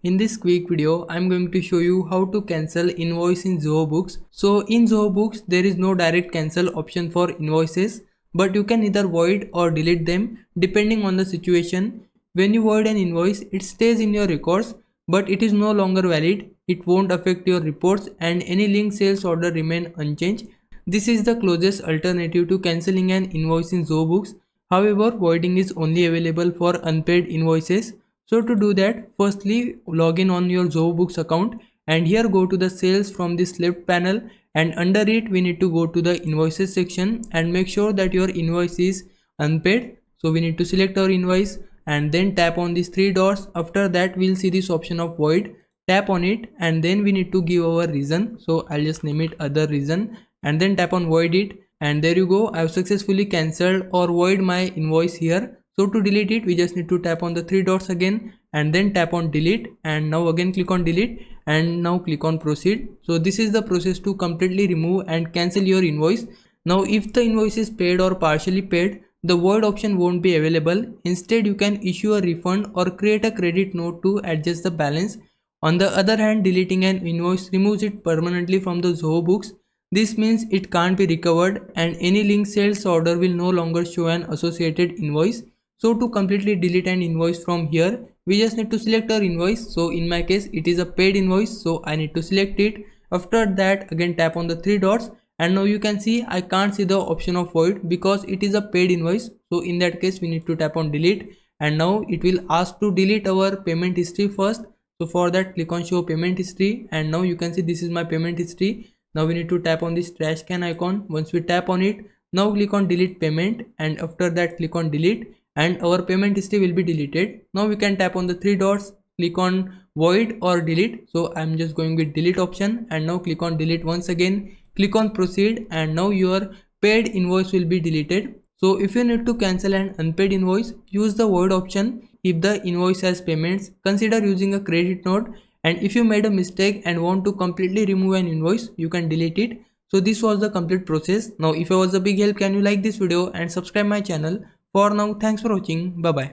In this quick video, I'm going to show you how to cancel invoice in Zoho Books. So in Zoho Books, there is no direct cancel option for invoices, but you can either void or delete them depending on the situation. When you void an invoice, it stays in your records, but it is no longer valid. It won't affect your reports and any linked sales order remain unchanged. This is the closest alternative to cancelling an invoice in Zoho Books. However, voiding is only available for unpaid invoices. So to do that, firstly log in on your Zoho Books account and here go to the sales from this left panel, and under it we need to go to the invoices section and make sure that your invoice is unpaid. So we need to select our invoice and then tap on these three dots. After that we'll see this option of void. Tap on it and then we need to give our reason. So I'll just name it other reason and then tap on void it, and there you go. I've successfully cancelled or void my invoice here. So to delete it, we just need to tap on the three dots again and then tap on delete, and now again click on delete and now click on proceed. So this is the process to completely remove and cancel your invoice. Now if the invoice is paid or partially paid, the void option won't be available. Instead you can issue a refund or create a credit note to adjust the balance. On the other hand, deleting an invoice removes it permanently from the Zoho Books. This means it can't be recovered and any linked sales order will no longer show an associated invoice. So to completely delete an invoice from here, we just need to select our invoice. So in my case, it is a paid invoice, so I need to select it. After that, again tap on the three dots, and now you can see I can't see the option of void because it is a paid invoice. So in that case, we need to tap on delete, and now it will ask to delete our payment history first. So for that, click on show payment history, and now you can see this is my payment history. Now we need to tap on this trash can icon. Once we tap on it, now click on delete payment, and after that click on delete, and our payment history will be deleted. Now we can tap on the three dots, click on void or delete. So I'm just going with delete option, and now click on delete once again, click on proceed, and now your paid invoice will be deleted. So if you need to cancel an unpaid invoice, use the void option. If the invoice has payments, consider using a credit note. And if you made a mistake and want to completely remove an invoice, you can delete it. So this was the complete process. Now if I was a big help, can you like this video and subscribe my channel. For now, thanks for watching. Bye bye.